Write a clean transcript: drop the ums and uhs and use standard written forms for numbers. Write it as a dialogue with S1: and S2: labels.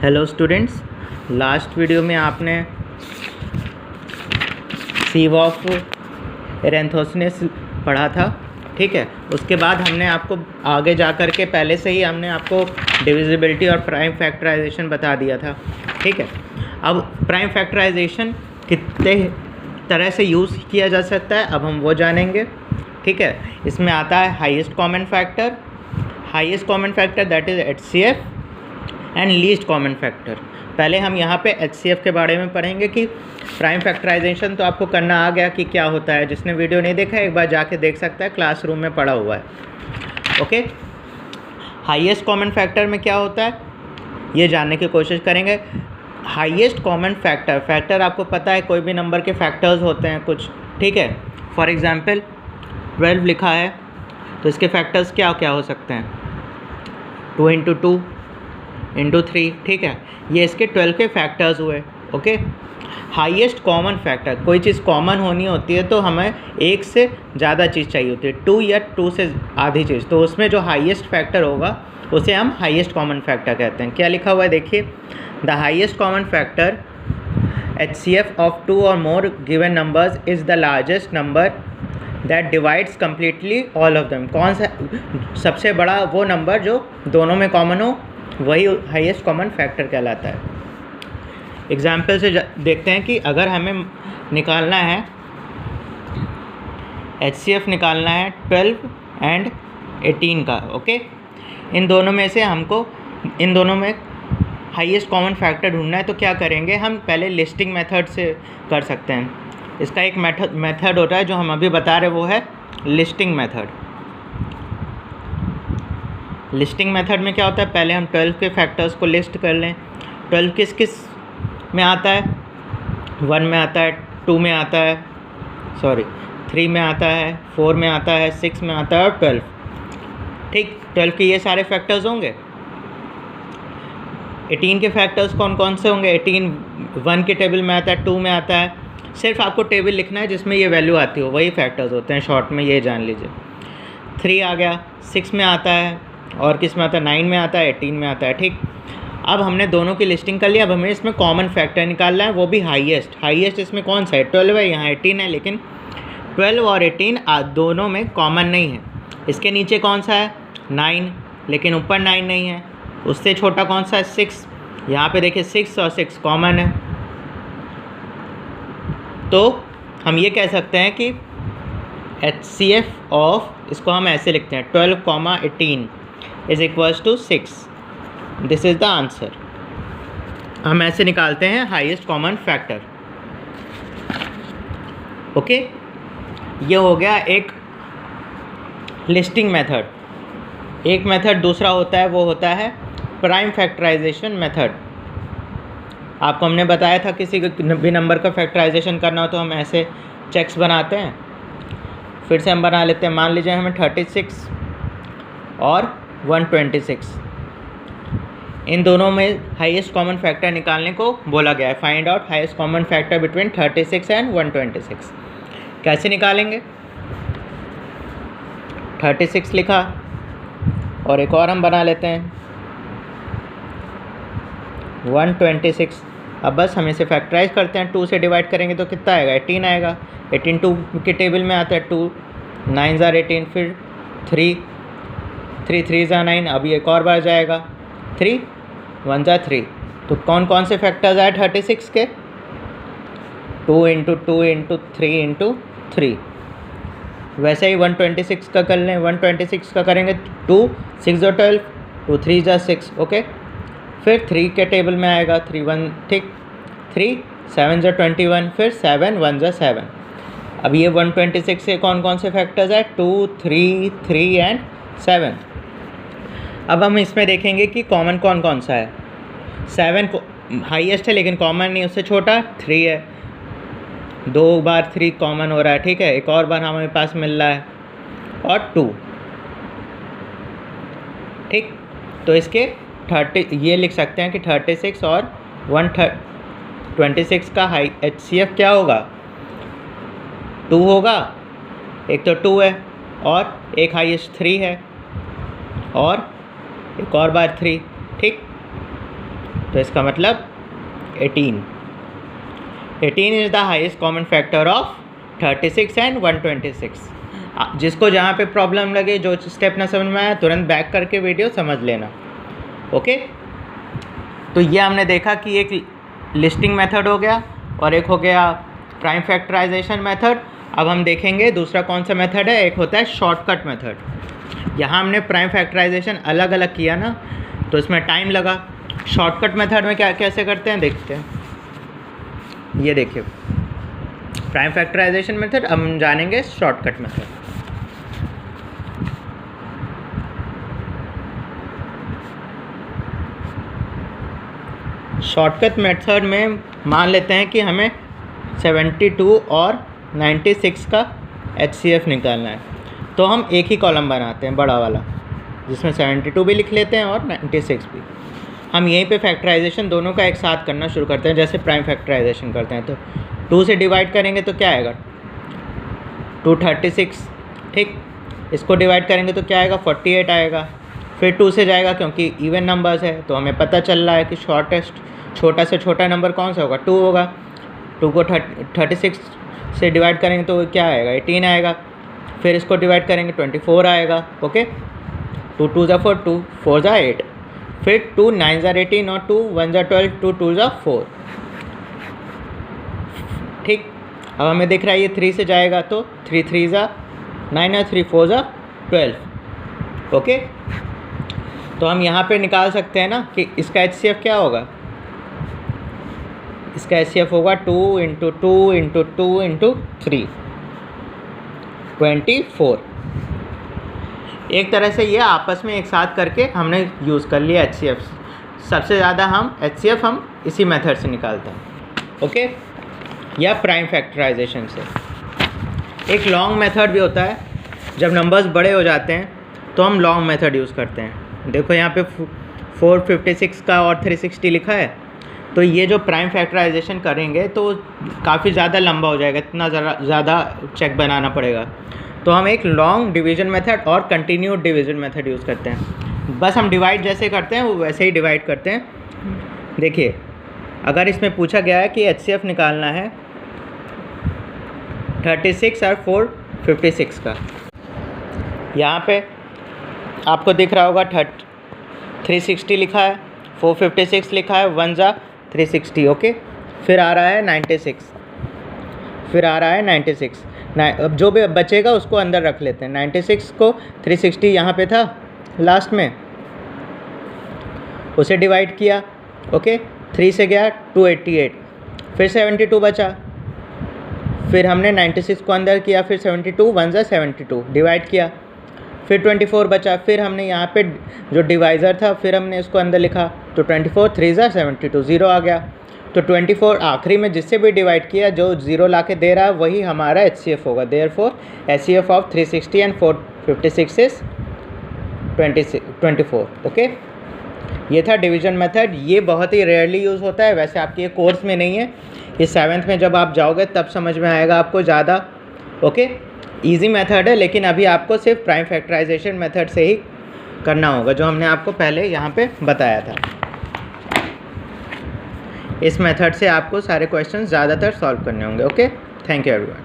S1: Hello students, last video में आपने सीव of एरेंथोसनेस पढ़ा था। ठीक है, उसके बाद हमने आपको आगे जा कर के पहले से ही हमने आपको डिविजिबिलिटी और प्राइम फैक्टराइजेशन बता दिया था। ठीक है, अब प्राइम फैक्टराइजेशन कितने तरह से यूज़ किया जा सकता है अब हम वो जानेंगे। ठीक है, इसमें आता है highest common factor that is HCF and least common factor. पहले हम यहाँ पे HCF के बारे में पढ़ेंगे कि प्राइम फैक्टराइजेशन तो आपको करना आ गया कि क्या होता है। जिसने वीडियो नहीं देखा है एक बार जाके देख सकता है, क्लासरूम में पढ़ा हुआ है। ओके, हाईएस्ट कॉमन फैक्टर में क्या होता है ये जानने की कोशिश करेंगे। हाईएस्ट कॉमन फैक्टर आपको पता है कोई भी नंबर के फैक्टर्स होते हैं कुछ। ठीक है, फॉर एग्जांपल 12 लिखा है तो इसके फैक्टर्स क्या क्या हो सकते हैं, 2 × 2 × 3। ठीक है, ये इसके 12 के फैक्टर्स हुए। ओके, हाईएस्ट कॉमन फैक्टर, कोई चीज़ कॉमन होनी होती है तो हमें एक से ज़्यादा चीज़ चाहिए होती है, 2 या 2 से आधी चीज़, तो उसमें जो हाईएस्ट फैक्टर होगा उसे हम हाईएस्ट कॉमन फैक्टर कहते हैं। क्या लिखा हुआ है देखिए, the highest common factor HCF of 2 और more given numbers is the largest number that divides completely all of them. कौन सा सबसे बड़ा वो नंबर जो दोनों में कॉमन हो वही हाईएस्ट कॉमन फैक्टर कहलाता है। एग्जाम्पल से देखते हैं कि अगर हमें निकालना है HCF निकालना है 12 एंड 18 का। ओके, इन दोनों में से हमको इन दोनों में हाईएस्ट कॉमन फैक्टर ढूंढना है तो क्या करेंगे, हम पहले लिस्टिंग मेथड से कर सकते हैं। इसका एक मेथड होता है जो हम अभी बता रहे वो है लिस्टिंग मेथड। लिस्टिंग मेथड में क्या होता है, पहले हम 12 के फैक्टर्स को लिस्ट कर लें। 12 किस किस में आता है, 1 में आता है, 2 में आता है, 3 में आता है, 4 में आता है, 6 में आता है और 12। ठीक, 12 के ये सारे फैक्टर्स होंगे। 18 के फैक्टर्स कौन कौन से होंगे, 18 1 के टेबल में आता है, 2 में आता है। सिर्फ आपको टेबल लिखना है जिसमें ये वैल्यू आती हो, वही फैक्टर्स होते हैं, शॉर्ट में ये जान लीजिए। 3 आ गया, 6 में आता है और किस में आता है, 9 में आता है, 18 में आता है। ठीक, अब हमने दोनों की लिस्टिंग कर लिया। अब हमें इसमें कॉमन फैक्टर निकालना है, वो भी हाईएस्ट इसमें कौन सा है, 12 है, यहाँ 18 है, लेकिन 12 और 18 दोनों में कॉमन नहीं है। इसके नीचे कौन सा है, 9, लेकिन ऊपर 9 नहीं है। उससे छोटा कौन सा है, 6। यहाँ पे देखिए 6 और 6 कॉमन है। तो हम ये कह सकते हैं कि HCF ऑफ, इसको हम ऐसे लिखते हैं 12, 18 is equals to 6। This is the answer. हम ऐसे निकालते हैं हाईएस्ट कॉमन फैक्टर। ओके, ये हो गया एक लिस्टिंग मेथड। एक मेथड दूसरा होता है वो होता है प्राइम फैक्टराइजेशन मेथड। आपको हमने बताया था किसी भी नंबर का फैक्टराइजेशन करना हो तो हम ऐसे चेक्स बनाते हैं। फिर से हम बना लेते हैं, मान लीजिए हमें 36 और 126 इन दोनों में हाईएस्ट कॉमन फैक्टर निकालने को बोला गया है। Find out highest common factor between 36 and 126। कैसे निकालेंगे, 36 लिखा और एक और हम बना लेते हैं 126। अब बस हम इसे फैक्टराइज करते हैं, 2 से डिवाइड करेंगे तो कितना आएगा, 18 आएगा। 18 2 के टेबल में आता है, 2 9 ज़ा 18, फिर 3 3 ज़ा 9, अभी एक और बार जाएगा 3 1 ज़ा 3। तो कौन कौन से फैक्टर्स आए 36 के, 2 × 2 × 3 × 3। वैसे ही 126 का कर लें, 126 का करेंगे 2 6 × 12, 2 3 ज़ा 6। ओके, फिर 3 के टेबल में आएगा 3 1, ठीक, 3 7 ज़ा 21, फिर 7 1 ज़ा 7। अब ये 126 के कौन कौन से फैक्टर्स है, 2 3 3 एंड 7। अब हम इसमें देखेंगे कि कॉमन कौन कौन सा है। 7 को हाईएस्ट है लेकिन कॉमन नहीं, उससे छोटा 3 है। 2 बार 3 कॉमन हो रहा है। ठीक है, एक और बार हमारे पास मिल रहा है और 2। ठीक, तो इसके 30 ये लिख सकते हैं कि 36 और 126 का हाई HCF क्या होगा, 2 होगा। एक तो 2 है और एक हाईएस्ट 3 है और एक और बार 3। ठीक, तो इसका मतलब 18 is the highest common factor of 36 and 126। जिसको जहाँ पे प्रॉब्लम लगे, जो स्टेप ना समझ में आया, तुरंत बैक करके वीडियो समझ लेना। ओके, तो ये हमने देखा कि एक लिस्टिंग मेथड हो गया और एक हो गया प्राइम फैक्टराइजेशन मेथड। अब हम देखेंगे दूसरा कौन सा मेथड है, एक होता है शॉर्टकट मेथड। यहाँ हमने प्राइम फैक्टराइजेशन अलग अलग किया ना, तो इसमें टाइम लगा। शॉर्टकट मेथड में क्या कैसे करते हैं देखते हैं। ये देखिए प्राइम फैक्टराइजेशन मेथड, अब हम जानेंगे शॉर्टकट मेथड। शॉर्टकट मेथड में मान लेते हैं कि हमें 72 और 96 का HCF निकालना है, तो हम एक ही कॉलम बनाते हैं बड़ा वाला, जिसमें 72 भी लिख लेते हैं और 96 भी। हम यहीं पे फैक्टराइजेशन दोनों का एक साथ करना शुरू करते हैं, जैसे प्राइम फैक्टराइजेशन करते हैं। तो 2 से डिवाइड करेंगे तो क्या आएगा 236, ठीक। इसको डिवाइड करेंगे तो क्या आएगा 48 आएगा। फिर 2 से जाएगा, क्योंकि इवन नंबर्स है तो हमें पता चल रहा है कि छोटा से छोटा नंबर कौन सा होगा, 2 होगा। 2 को 36 से डिवाइड करेंगे तो क्या आएगा 18 आएगा। फिर इसको डिवाइड करेंगे 24 आएगा। ओके, 2 2 ज़ा 4, 2 4 ज़ा 8, फिर 2 9 ज़ा 18 और 2 1 ज़ा 12, 2 2 ज़ा 4, ठीक। अब हमें दिख रहा है ये 3 से जाएगा तो 3 3 ज़ा 9 और 3 4 ज़ा 12। ओके, तो हम यहाँ पे निकाल सकते हैं ना कि इसका HCF क्या होगा। इसका HCF होगा 2 × 2 × 2 × 3, 24। एक तरह से ये आपस में एक साथ करके हमने यूज़ कर लिया HCF। सबसे ज़्यादा हम HCF हम इसी मेथड से निकालते हैं। ओके, या प्राइम फैक्टराइजेशन से। एक लॉन्ग मेथड भी होता है, जब नंबर्स बड़े हो जाते हैं तो हम लॉन्ग मेथड यूज़ करते हैं। देखो यहाँ पे 456 का और 360 लिखा है, तो ये जो प्राइम फैक्टराइजेशन करेंगे तो काफ़ी ज़्यादा लंबा हो जाएगा, इतना ज़्यादा चेक बनाना पड़ेगा। तो हम एक लॉन्ग डिवीज़न मेथड और कंटिन्यूड डिवीज़न मेथड यूज़ करते हैं। बस हम डिवाइड जैसे करते हैं वो वैसे ही डिवाइड करते हैं। देखिए, अगर इसमें पूछा गया है कि HCF निकालना है 36 और 456 का, यहाँ पे आपको दिख रहा होगा 360 लिखा है, 456 लिखा है, 1 ज़ा 360। ओके, फिर आ रहा है 96, फिर आ रहा है 96। अब जो भी बचेगा उसको अंदर रख लेते हैं। 96 को 360 यहाँ पे था लास्ट में, उसे डिवाइड किया। ओके, 3 से गया 288, फिर 72 बचा, फिर हमने 96 को अंदर किया, फिर 72 1 ज़ा 72 डिवाइड किया, फिर 24 बचा, फिर हमने यहाँ पे जो डिवाइज़र था फिर हमने इसको अंदर लिखा, तो 24 3 ज़ा 72 0 आ गया। तो 24 आखिरी में जिससे भी डिवाइड किया जो 0 ला के दे रहा है वही हमारा HCF होगा। Therefore HCF of 360 and 456 is 24। Okay, ये था डिवीज़न मेथड। ये बहुत ही रेयरली यूज़ होता है, वैसे आपके ये कोर्स में नहीं है, ये 7th में जब आप जाओगे तब समझ में आएगा आपको ज़्यादा। ओके, ईजी मेथड है, लेकिन अभी आपको सिर्फ प्राइम फैक्टराइजेशन मेथड से ही करना होगा, जो हमने आपको पहले यहाँ पे बताया था। इस मेथड से आपको सारे क्वेश्चन ज़्यादातर सॉल्व करने होंगे। Okay, thank you everyone.